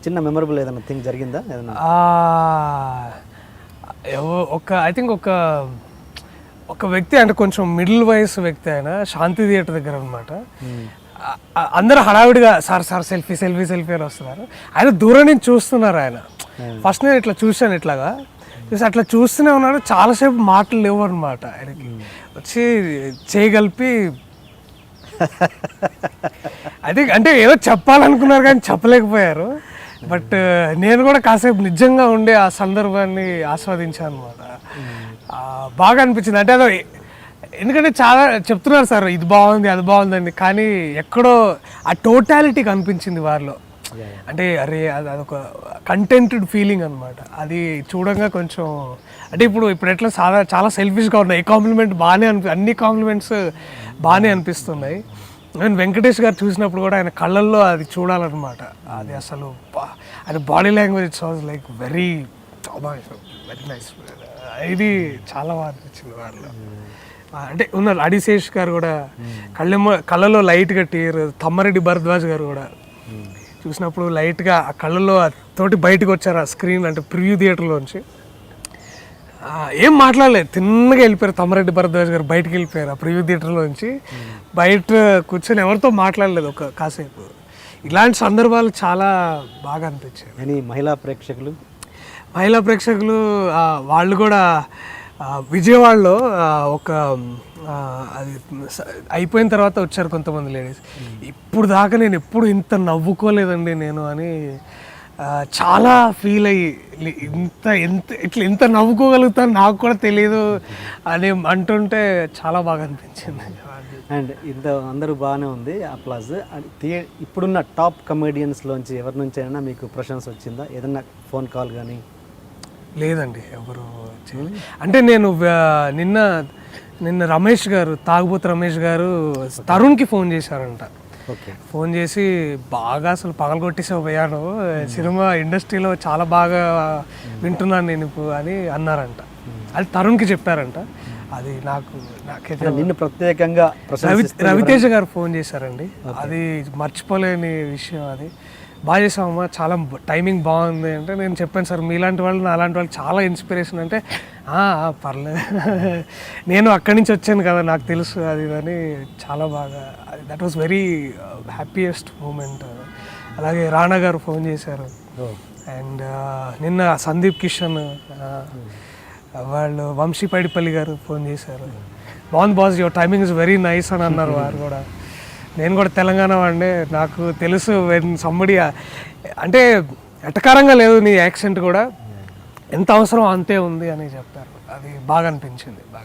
చిన్న మెమరబుల్ ఏదైనా థింగ్ జరిగిందా ఏదైనా? ఐ థింక్ ఒక వ్యక్తి అంటే కొంచెం మిడిల్ వయసు వ్యక్తి ఆయన శాంతి థియేటర్ దగ్గర అనమాట. అందరూ హడావిడిగా సార్ సెల్ఫీ సెల్ఫీ సెల్ఫీ అని వస్తున్నారు. ఆయన దూరం నుంచి చూస్తున్నారు. ఆయన ఫస్ట్ నేను ఇట్లా చూశాను, ఇట్లాగా చూసి అట్లా చూస్తూనే ఉన్నాడు. చాలాసేపు మాటలు లేవు అనమాట. ఆయనకి వచ్చి చేయగలిపి అది అంటే ఏదో చెప్పాలనుకున్నారు కానీ చెప్పలేకపోయారు. బట్ నేను కూడా కాసేపు నిజంగా ఉండే ఆ సందర్భాన్ని ఆస్వాదించాను అనమాట. బాగా అనిపించింది. అంటే అదో ఎందుకంటే చాలా చెప్తున్నారు సార్ ఇది బాగుంది అది బాగుందండి, కానీ ఎక్కడో ఆ టోటాలిటీ కనిపించింది వారిలో. అంటే అరే అదొక కంటెంటెడ్ ఫీలింగ్ అనమాట. అది చూడంగా కొంచెం అంటే ఇప్పుడు ఎట్లా చాలా సెల్ఫిష్గా ఉన్నాయి. ఏ కాంప్లిమెంట్ బాగానే అన్ని కాంప్లిమెంట్స్ బాగానే అనిపిస్తున్నాయి. నేను వెంకటేష్ గారు చూసినప్పుడు కూడా ఆయన కళ్ళల్లో అది చూడాలన్నమాట. అది అసలు ఆయన body language it's was like very nice. ఇది చాలా బాగా అనిపించింది వాళ్ళు. అంటే ఉన్నారు అడిశేష్ గారు కూడా కళ్ళలో లైట్గా టీర్. తమ్మారెడ్డి భరద్వాజ్ గారు కూడా చూసినప్పుడు లైట్గా ఆ కళ్ళలో తోటి బయటకు వచ్చారు ఆ స్క్రీన్ అంటే ప్రివ్యూ థియేటర్లోంచి. ఏం మాట్లాడలేదు, తిన్నగా వెళ్ళిపోయారు. తమ్మారెడ్డి భరద్వాజ్ గారు బయటకు వెళ్ళిపోయారు ఆ ప్రివ్యూ థియేటర్లోంచి. బయట కూర్చొని ఎవరితో మాట్లాడలేదు ఒక కాసేపు. ఇలాంటి సందర్భాలు చాలా బాగా అనిపించాయి. మహిళా ప్రేక్షకులు వాళ్ళు కూడా విజయవాడలో ఒక అది అయిపోయిన తర్వాత వచ్చారు కొంతమంది లేడీస్. ఇప్పుడు దాకా నేను ఎప్పుడు ఇంత నవ్వుకోలేదండి నేను అని చాలా ఫీల్ అయ్యి ఇంత నవ్వుకోగలుగుతాను నాకు కూడా తెలియదు అని అంటుంటే చాలా బాగా అనిపించింది. అండ్ అందరూ బాగానే ఉంది అప్లాజ్. ఇప్పుడున్న టాప్ కమెడియన్స్లోంచి ఎవరి నుంచి అయినా మీకు ప్రశంస వచ్చిందా? ఏదన్నా ఫోన్ కాల్ కానీ? లేదండి, ఎవరు అంటే నేను నిన్న రమేష్ గారు, తాగుబోతు రమేష్ గారు తరుణ్కి ఫోన్ చేశారంట. ఫోన్ చేసి బాగా అసలు పగలగొట్టేసావు పోయాను, సినిమా ఇండస్ట్రీలో చాలా బాగా వింటున్నాను నేను అని అన్నారంట. అది తరుణ్కి చెప్పారంట. అది నాకైతే నిన్ను ప్రత్యేకంగా రవితేజ గారు ఫోన్ చేశారండి. అది మర్చిపోలేని విషయం. అది బాగా చేసామమ్మా, చాలా టైమింగ్ బాగుంది అంటే నేను చెప్పాను సార్ మీలాంటి వాళ్ళు నాలాంటి వాళ్ళు చాలా ఇన్స్పిరేషన్ అంటే పర్లేదు నేను అక్కడి నుంచి వచ్చాను కదా నాకు తెలుసు అది అని చాలా బాగా. That was very happiest moment. అలాగే రాణా గారు ఫోన్ చేశారు. అండ్ నిన్న సందీప్ కిషన్ వాళ్ళు వంశీపైడిపల్లి గారు ఫోన్ చేశారు. బాగుంది boss, your timing is very nice అని అన్నారు వారు కూడా. నేను కూడా తెలంగాణ వాడినే, నాకు తెలుసు వెన్ సంబడి అంటే ఎటకారంగా లేదు నీ యాక్సెంట్ కూడా, ఎంత అవసరం అంతే ఉంది అని చెప్పారు. అది బాగా అనిపించింది. బాగా